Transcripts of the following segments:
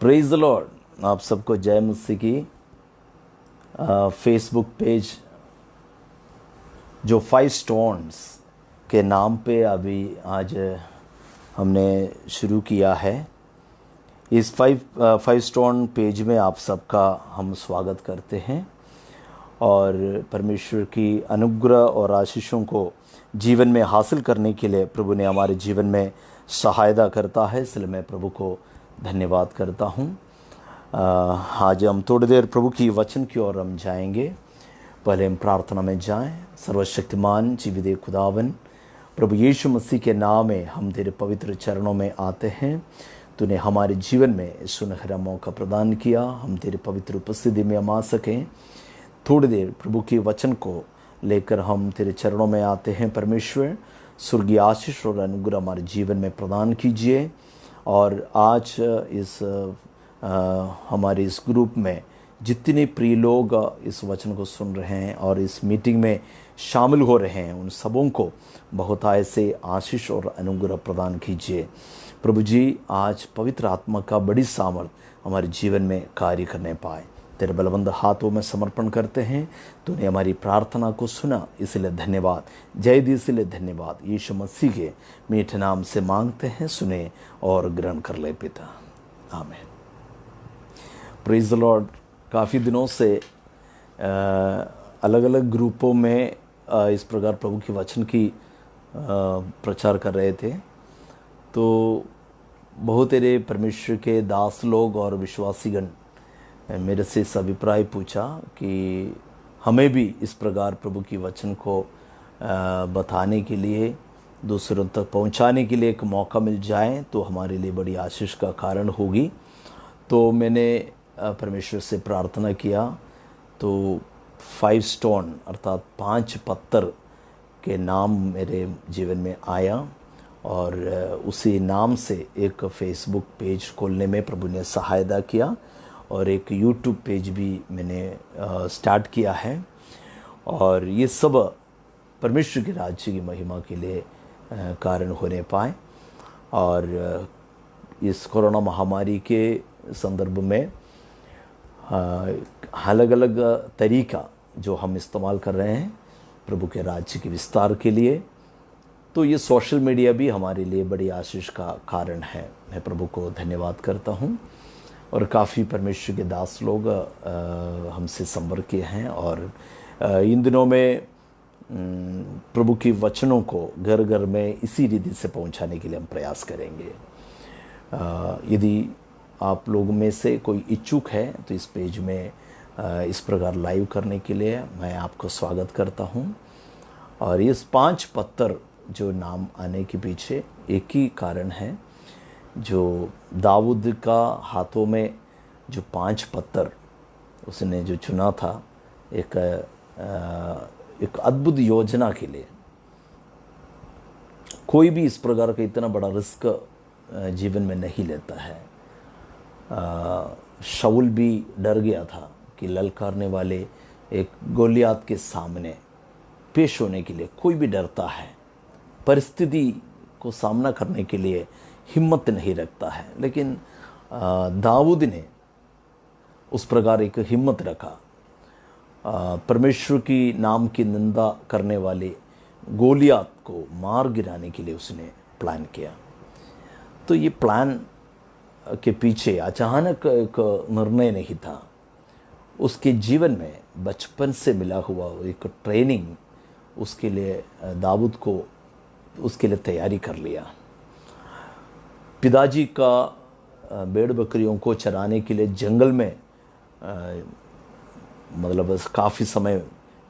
Praise the Lord. आप सबको जय मसीह की। फेसबुक पेज जो 5 स्टोन्स के नाम पे अभी आज हमने शुरू किया है, इस 5 स्टोन पेज में आप सबका हम स्वागत करते हैं और परमेश्वर की अनुग्रह और आशीषों को जीवन में हासिल करने के लिए प्रभु ने हमारे जीवन में सहायता करता है, इसलिए मैं प्रभु को धन्यवाद करता हूँ। आज हम थोड़ी देर प्रभु की वचन की ओर हम जाएंगे। पहले हम प्रार्थना में जाएं। सर्वशक्तिमान जीवित खुदावन, प्रभु यीशु मसीह के नाम में हम तेरे पवित्र चरणों में आते हैं। तूने हमारे जीवन में सुनहरा मौका प्रदान किया, हम तेरे पवित्र उपस्थिति में हम आ सकें। थोड़ी देर प्रभु के वचन को लेकर हम तेरे चरणों में आते हैं। परमेश्वर, स्वर्गीय आशीष और अनुग्रह हमारे जीवन में प्रदान कीजिए। और आज हमारे इस ग्रुप में जितने प्रिय लोग इस वचन को सुन रहे हैं और इस मीटिंग में शामिल हो रहे हैं, उन सबों को बहुत ऐसे आशीष और अनुग्रह प्रदान कीजिए। प्रभु जी, आज पवित्र आत्मा का बड़ी सामर्थ हमारे जीवन में कार्य करने पाए, तेरे बलवंत हाथों में समर्पण करते हैं। तूने हमारी प्रार्थना को सुना, इसलिए धन्यवाद। जय दी, इसलिए धन्यवाद। यीशु मसीह के मीठे नाम से मांगते हैं, सुने और ग्रहण कर ले पिता, आमीन। Praise the Lord. काफ़ी दिनों से अलग अलग ग्रुपों में इस प्रकार प्रभु के वचन की प्रचार कर रहे थे, तो बहुत तेरे परमेश्वर के दास लोग और विश्वासीगण मेरे से इस अभिप्राय पूछा कि हमें भी इस प्रकार प्रभु की वचन को बताने के लिए, दूसरों तक पहुंचाने के लिए एक मौका मिल जाए तो हमारे लिए बड़ी आशीष का कारण होगी। तो मैंने परमेश्वर से प्रार्थना किया, तो 5 स्टोन अर्थात 5 पत्थर के नाम मेरे जीवन में आया और उसी नाम से एक फेसबुक पेज खोलने में प्रभु ने सहायता किया और एक यूट्यूब पेज भी मैंने स्टार्ट किया है। और ये सब परमेश्वर के राज्य की महिमा के लिए कारण होने पाए। और इस कोरोना महामारी के संदर्भ में अलग अलग तरीका जो हम इस्तेमाल कर रहे हैं प्रभु के राज्य के विस्तार के लिए, तो ये सोशल मीडिया भी हमारे लिए बड़ी आशीष का कारण है। मैं प्रभु को धन्यवाद करता हूँ। और काफ़ी परमेश्वर के दास लोग हमसे संपर्क किए हैं और इन दिनों में प्रभु के वचनों को घर घर में इसी रीति से पहुंचाने के लिए हम प्रयास करेंगे। यदि आप लोगों में से कोई इच्छुक है तो इस पेज में इस प्रकार लाइव करने के लिए मैं आपको स्वागत करता हूं। और इस 5 पत्थर जो नाम आने के पीछे एक ही कारण है, जो दाऊद का हाथों में जो 5 पत्थर उसने जो चुना था एक अद्भुत योजना के लिए। कोई भी इस प्रकार का इतना बड़ा रिस्क जीवन में नहीं लेता है। शाऊल भी डर गया था कि ललकारने वाले एक गोलियात के सामने पेश होने के लिए कोई भी डरता है, परिस्थिति को सामना करने के लिए हिम्मत नहीं रखता है, लेकिन दाऊद ने उस प्रकार एक हिम्मत रखा। परमेश्वर की नाम की निंदा करने वाले गोलियात को मार गिराने के लिए उसने प्लान किया। तो ये प्लान के पीछे अचानक एक निर्णय नहीं था, उसके जीवन में बचपन से मिला हुआ एक ट्रेनिंग उसके लिए दाऊद को उसके लिए तैयारी कर लिया। पिताजी का भेड़ बकरियों को चराने के लिए जंगल में मतलब काफ़ी समय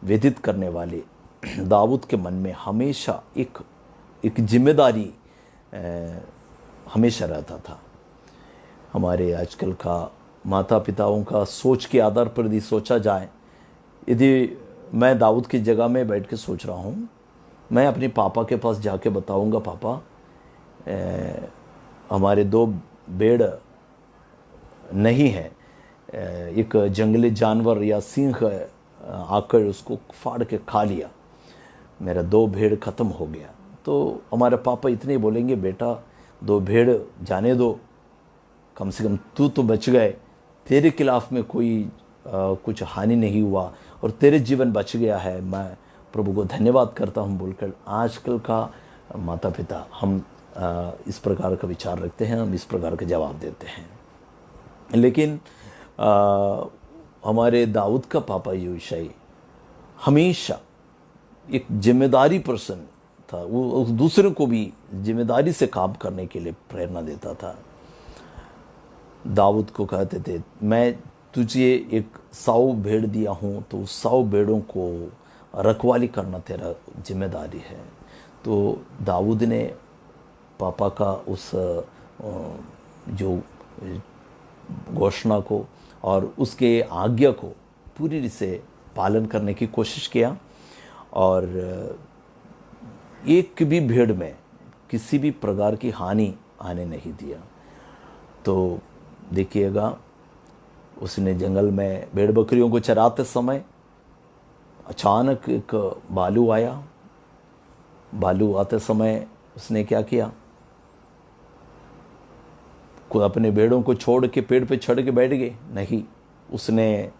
व्यतीत करने वाले दाऊद के मन में हमेशा एक जिम्मेदारी हमेशा रहता था। हमारे आजकल का माता पिताओं का सोच के आधार पर यदि सोचा जाए, यदि मैं दाऊद की जगह में बैठ के सोच रहा हूँ, मैं अपने पापा के पास जाके बताऊँगा, पापा हमारे 2 भेड़ नहीं है, एक जंगली जानवर या सिंह आकर उसको फाड़ के खा लिया, मेरा 2 भेड़ ख़त्म हो गया। तो हमारे पापा इतने बोलेंगे, बेटा 2 भेड़ जाने दो, कम से कम तू तो बच गए, तेरे खिलाफ में कोई कुछ हानि नहीं हुआ और तेरे जीवन बच गया है, मैं प्रभु को धन्यवाद करता हूँ बोलकर आजकल का माता पिता हम इस प्रकार का विचार रखते हैं, हम इस प्रकार का जवाब देते हैं। लेकिन हमारे दाऊद का पापा यूशाई हमेशा एक जिम्मेदारी पर्सन था, वो दूसरों को भी जिम्मेदारी से काम करने के लिए प्रेरणा देता था। दाऊद को कहते थे, मैं तुझे एक 100 भेड़ दिया हूँ तो 100 भेड़ों को रखवाली करना तेरा जिम्मेदारी है। तो दाऊद ने पापा का उस जो घोषणा को और उसके आज्ञा को पूरी से पालन करने की कोशिश किया और एक भी भेड़ में किसी भी प्रकार की हानि आने नहीं दिया। तो देखिएगा, उसने जंगल में भेड़ बकरियों को चराते समय अचानक एक भालू आया। भालू आते समय उसने क्या किया, कोई अपने भेड़ों को छोड़ के पेड़ पे चढ़ के बैठ गए? नहीं, उसने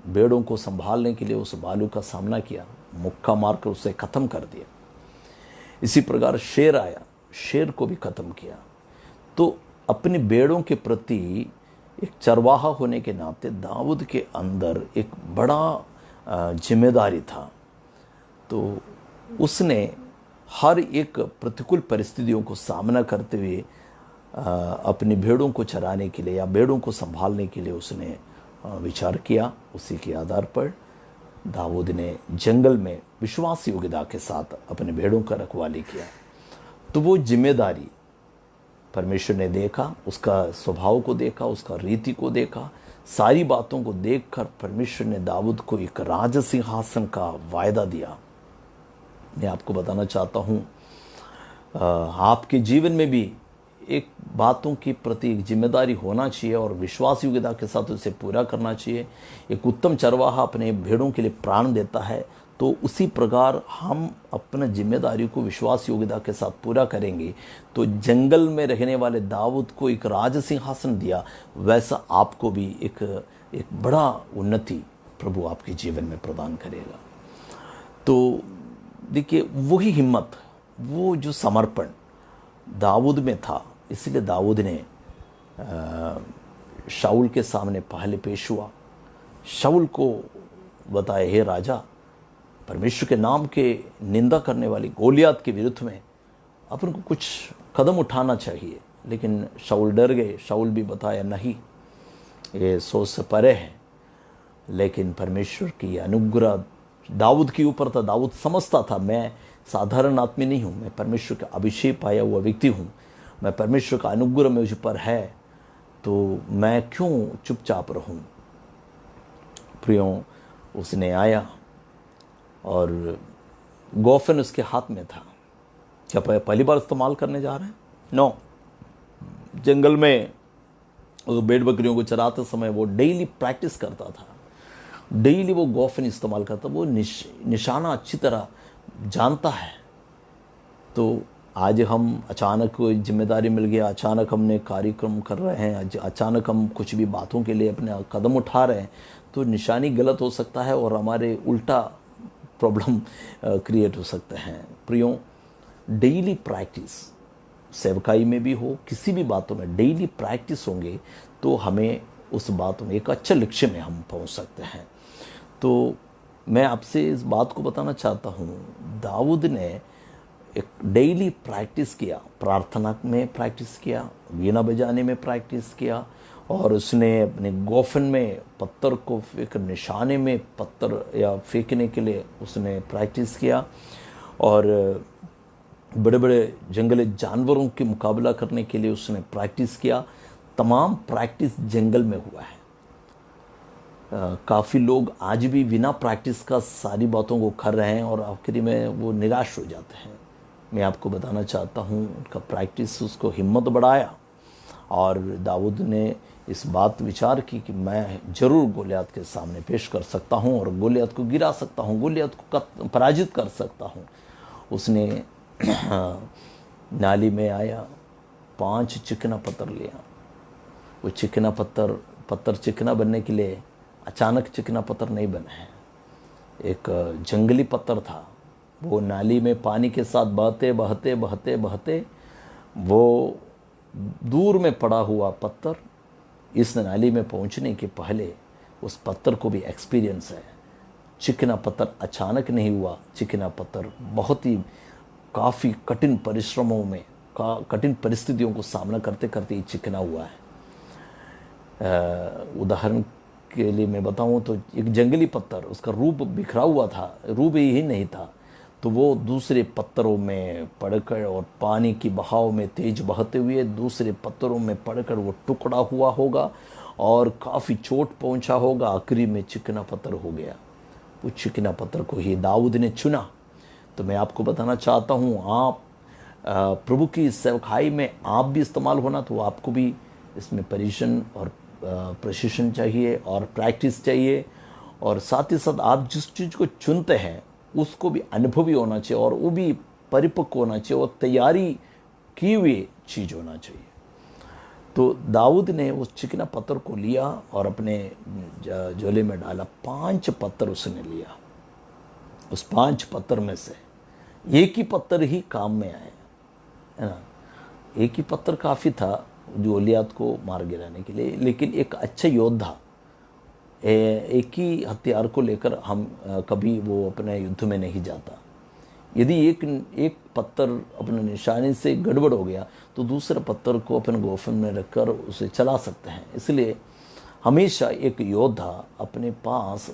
भेड़ों को संभालने के लिए उस भालू का सामना किया, मुक्का मारकर उसे खत्म कर दिया। इसी प्रकार शेर आया, शेर को भी खत्म किया। तो अपनी भेड़ों के प्रति एक चरवाहा होने के नाते दाऊद के अंदर एक बड़ा जिम्मेदारी था। तो उसने हर एक प्रतिकूल परिस्थितियों को सामना करते हुए अपनी भेड़ों को चराने के लिए या भेड़ों को संभालने के लिए उसने विचार किया। उसी के आधार पर दाऊद ने जंगल में विश्वास योग्यता के साथ अपने भेड़ों का रखवाली किया। तो वो जिम्मेदारी परमेश्वर ने देखा, उसका स्वभाव को देखा, उसका रीति को देखा, सारी बातों को देखकर परमेश्वर ने दाऊद को एक राज सिंहासन का वायदा दिया। मैं आपको बताना चाहता हूँ, आपके जीवन में भी एक बातों के प्रति एक जिम्मेदारी होना चाहिए और विश्वास योग्यता के साथ उसे पूरा करना चाहिए। एक उत्तम चरवाहा अपने भेड़ों के लिए प्राण देता है, तो उसी प्रकार हम अपने जिम्मेदारी को विश्वास योग्यता के साथ पूरा करेंगे। तो जंगल में रहने वाले दाऊद को एक राज सिंहासन दिया, वैसा आपको भी एक बड़ा उन्नति प्रभु आपके जीवन में प्रदान करेगा। तो देखिए, वही हिम्मत, वो जो समर्पण दाऊद में था, इसलिए दाऊद ने शाऊल के सामने पहले पेश हुआ। शाऊल को बताया, हे राजा, परमेश्वर के नाम के निंदा करने वाली गोलियत के विरुद्ध में अपन को कुछ कदम उठाना चाहिए। लेकिन शाऊल डर गए। शाऊल भी बताया, नहीं, ये सोच से परे है। लेकिन परमेश्वर की अनुग्रह दाऊद के ऊपर था। दाऊद समझता था, मैं साधारण आदमी नहीं हूँ, मैं परमेश्वर का अभिषेक पाया हुआ व्यक्ति हूँ, मैं परमेश्वर का अनुग्रह मुझ पर है, तो मैं क्यों चुपचाप रहूँ। प्रियों, उसने आया और गोफन उसके हाथ में था। क्या पहली बार इस्तेमाल करने जा रहे हैं? नो। जंगल में भेड़ बकरियों को चराते समय वो डेली प्रैक्टिस करता था, डेली वो गोफन इस्तेमाल करता, वो निशाना अच्छी तरह जानता है। तो आज हम अचानक कोई जिम्मेदारी मिल गया, अचानक हमने कार्यक्रम कर रहे हैं, अचानक हम कुछ भी बातों के लिए अपने कदम उठा रहे हैं, तो निशानी गलत हो सकता है और हमारे उल्टा प्रॉब्लम क्रिएट हो सकते हैं। प्रियों, डेली प्रैक्टिस, सेवकाई में भी हो, किसी भी बातों में डेली प्रैक्टिस होंगे तो हमें उस बात में एक अच्छे लक्ष्य में हम पहुंच सकते हैं। तो मैं आपसे इस बात को बताना चाहता हूँ, दाऊद ने एक डेली प्रैक्टिस किया, प्रार्थना में प्रैक्टिस किया, वीणा बजाने में प्रैक्टिस किया, और उसने अपने गोफन में पत्थर को एक निशाने में पत्थर या फेंकने के लिए उसने प्रैक्टिस किया, और बड़े बड़े जंगली जानवरों के मुकाबला करने के लिए उसने प्रैक्टिस किया। तमाम प्रैक्टिस जंगल में हुआ है। काफ़ी लोग आज भी बिना प्रैक्टिस का सारी बातों को कर रहे हैं और आखिरी में वो निराश हो जाते हैं। मैं आपको बताना चाहता हूँ, उनका प्रैक्टिस उसको हिम्मत बढ़ाया, और दाऊद ने इस बात विचार की कि मैं ज़रूर गोलियत के सामने पेश कर सकता हूँ और गोलियत को गिरा सकता हूँ, गोलियत को पराजित कर सकता हूँ। उसने नाली में आया, 5 चिकना पत्थर लिया, वो चिकना पत्थर चिकना बनने के लिए अचानक चिकना पत्थर नहीं बना है। एक जंगली पत्थर था, वो नाली में पानी के साथ बहते बहते बहते बहते वो दूर में पड़ा हुआ पत्थर इस नाली में पहुंचने के पहले उस पत्थर को भी एक्सपीरियंस है। चिकना पत्थर अचानक नहीं हुआ, चिकना पत्थर बहुत ही काफ़ी कठिन परिश्रमों में कठिन परिस्थितियों को सामना करते करते ही चिकना हुआ है। उदाहरण के लिए मैं बताऊं तो एक जंगली पत्थर, उसका रूप बिखरा हुआ था, रूप ही नहीं था, तो वो दूसरे पत्थरों में पड़कर और पानी की बहाव में तेज बहते हुए दूसरे पत्थरों में पड़कर वो टुकड़ा हुआ होगा और काफ़ी चोट पहुंचा होगा, आखिरी में चिकना पत्थर हो गया। वो चिकना पत्थर को ही दाऊद ने चुना। तो मैं आपको बताना चाहता हूँ, आप प्रभु की सेवकाई में आप भी इस्तेमाल होना, तो आपको भी इसमें परिश्रम और प्रशिक्षण चाहिए और प्रैक्टिस चाहिए, और साथ ही साथ आप जिस चीज़ को चुनते हैं उसको भी अनुभवी होना चाहिए और वो भी परिपक्व होना चाहिए और तैयारी की हुई चीज़ होना चाहिए। तो दाऊद ने उस चिकना पत्थर को लिया और अपने झोले में डाला। 5 पत्थर उसने लिया। उस 5 पत्थर में से एक ही पत्थर ही काम में आए, है ना। एक ही पत्थर काफ़ी था गोलियत को मार गिराने के लिए, लेकिन एक अच्छा योद्धा एक ही हथियार को लेकर हम कभी वो अपने युद्ध में नहीं जाता। यदि एक पत्थर अपने निशाने से गड़बड़ हो गया तो दूसरे पत्थर को अपने गोफन में रखकर उसे चला सकते हैं। इसलिए हमेशा एक योद्धा अपने पास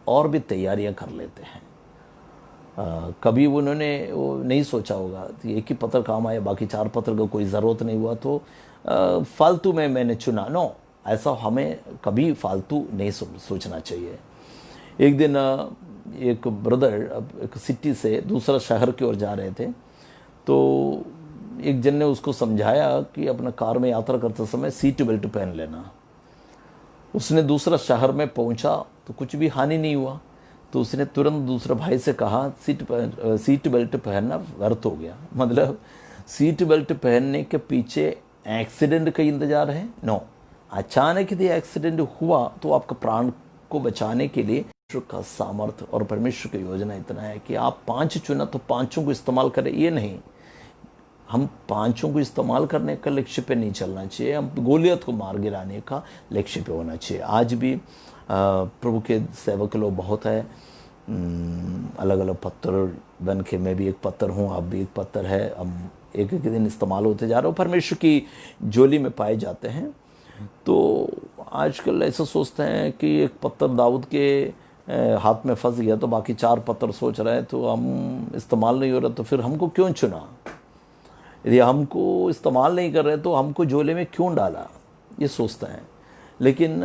और भी तैयारियां कर लेते हैं। कभी उन्होंने वो नहीं सोचा होगा कि एक ही पत्थर काम आया, बाकी 4 पत्थर का कोई ज़रूरत नहीं हुआ तो फालतू में मैंने चुना। नो, ऐसा हमें कभी फालतू नहीं सोचना चाहिए। एक दिन एक ब्रदर एक सिटी से दूसरा शहर की ओर जा रहे थे, तो एक जन ने उसको समझाया कि अपना कार में यात्रा करते समय सीट बेल्ट पहन लेना। उसने दूसरा शहर में पहुंचा तो कुछ भी हानि नहीं हुआ, तो उसने तुरंत दूसरे भाई से कहा सीट बेल्ट पहनना व्यर्थ हो गया। मतलब सीट बेल्ट पहनने के पीछे एक्सीडेंट का इंतजार है? नो, अचानक यदि एक्सीडेंट हुआ तो आपका प्राण को बचाने के लिए परमेश्वर का सामर्थ्य और परमेश्वर की योजना इतना है कि आप 5 चुना तो 5 को इस्तेमाल करें। ये नहीं, हम 5 को इस्तेमाल करने का लक्ष्य पे नहीं चलना चाहिए, हम गोलियत को मार गिराने का लक्ष्य पे होना चाहिए। आज भी प्रभु के सेवक लोग बहुत है, अलग अलग पत्थर बन के, मैं भी एक पत्थर हूँ, आप भी एक पत्थर है, हम एक एक दिन इस्तेमाल होते जा रहे हो, परमेश्वर की झोली में पाए जाते हैं। तो आजकल ऐसा सोचते हैं कि एक पत्थर दाऊद के हाथ में फंस गया तो बाकी 4 पत्थर सोच रहे हैं तो हम इस्तेमाल नहीं हो रहा, तो फिर हमको क्यों चुना? यदि हमको इस्तेमाल नहीं कर रहे तो हमको झोले में क्यों डाला, ये सोचते हैं। लेकिन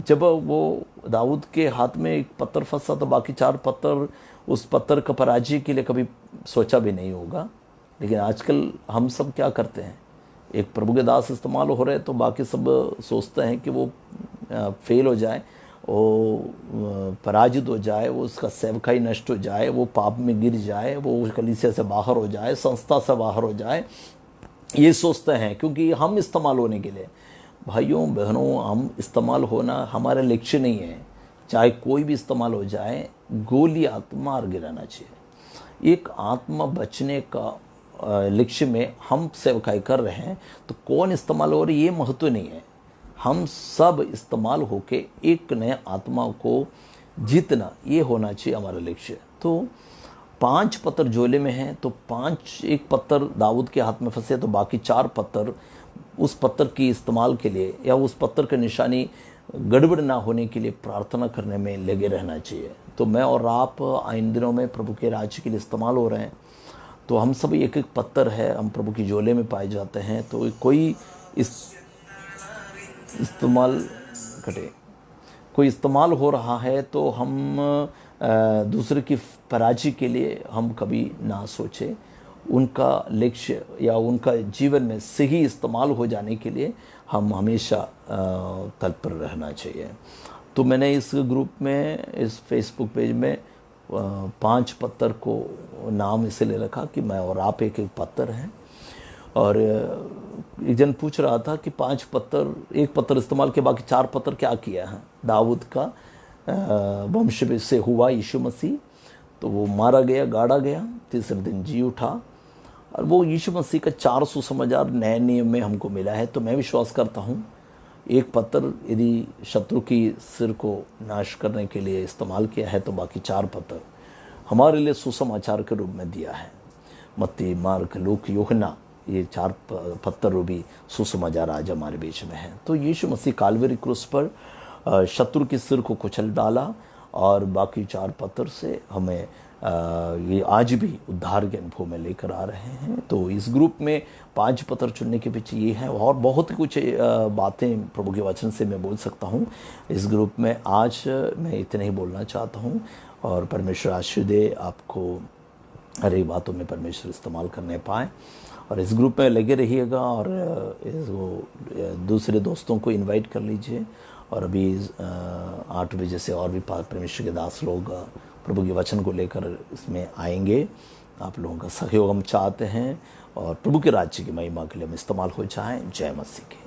जब वो दाऊद के हाथ में एक पत्थर फंसा तो बाकी 4 पत्थर उस पत्थर का पराजय के लिए कभी सोचा भी नहीं होगा। लेकिन आजकल हम सब क्या करते हैं, एक प्रभु के दास इस्तेमाल हो रहे तो बाकी सब सोचते हैं कि वो फेल हो जाए, वो पराजित हो जाए, वो उसका सेवकाई नष्ट हो जाए, वो पाप में गिर जाए, वो कलीसिया से बाहर हो जाए, संस्था से बाहर हो जाए, ये सोचते हैं। क्योंकि हम इस्तेमाल होने के लिए, भाइयों बहनों, हम इस्तेमाल होना हमारा लक्ष्य नहीं है। चाहे कोई भी इस्तेमाल हो जाए, गोली आत्मा मार गिराना चाहिए। एक आत्मा बचने का लक्ष्य में हम सेवकाई कर रहे हैं तो कौन इस्तेमाल हो रही, ये महत्व नहीं है। हम सब इस्तेमाल होके एक नया आत्मा को जीतना, ये होना चाहिए हमारा लक्ष्य। तो 5 पत्थर झोले में हैं, तो 5 एक पत्थर दाऊद के हाथ में फंसे तो बाकी 4 पत्थर उस पत्थर की इस्तेमाल के लिए या उस पत्थर की निशानी गड़बड़ ना होने के लिए प्रार्थना करने में लगे रहना चाहिए। तो मैं और आप इन दिनों में प्रभु के राज्य के लिए इस्तेमाल हो रहे हैं, तो हम सब एक एक पत्थर है, हम प्रभु की झोले में पाए जाते हैं। तो कोई कोई इस्तेमाल हो रहा है तो हम दूसरे की पराजय के लिए हम कभी ना सोचें। उनका लक्ष्य या उनका जीवन में सही इस्तेमाल हो जाने के लिए हम हमेशा तत्पर रहना चाहिए। तो मैंने इस ग्रुप में, इस फेसबुक पेज में 5 पत्थर को नाम इसलिए रखा कि मैं और आप एक एक पत्थर हैं। और एक जन पूछ रहा था कि 5 पत्थर, एक पत्थर इस्तेमाल के बाकी 4 पत्थर क्या किया है। दाऊद का वंश से हुआ यीशु मसीह, तो वो मारा गया, गाड़ा गया, तीसरे दिन जी उठा, और वो यीशु मसीह का 4 सुसमाचार नए नियम में हमको मिला है। तो मैं विश्वास करता हूँ एक पत्थर यदि शत्रु की सिर को नाश करने के लिए इस्तेमाल किया है, तो बाकी 4 पत्थर हमारे लिए सुसमाचार के रूप में दिया है। मत्ती, मार्क, लूक, यूहन्ना, ये 4 पत्थर रूपी सुसमाचार आज हमारे बीच में है। तो यीशु मसीह काल्वरी क्रूस पर शत्रु के सिर को कुचल डाला, और बाकी 4 पत्थर से हमें ये आज भी उद्धार के अनुभव में लेकर आ रहे हैं। तो इस ग्रुप में 5 पत्थर चुनने के पीछे ये है, और बहुत कुछ बातें प्रभु के वचन से मैं बोल सकता हूँ इस ग्रुप में। आज मैं इतना ही बोलना चाहता हूँ, और परमेश्वर आशीष दे आपको, हर एक बातों में परमेश्वर इस्तेमाल करने पाए। और इस ग्रुप में लगे रहिएगा, और दूसरे दोस्तों को इनवाइट कर लीजिए। और अभी 8 बजे से और भी परमेश्वर के दास लोग प्रभु के वचन को लेकर इसमें आएंगे। आप लोगों का सहयोग हम चाहते हैं, और प्रभु के राज्य की महिमा के लिए हम इस्तेमाल हो जाएं। जय मसीह के।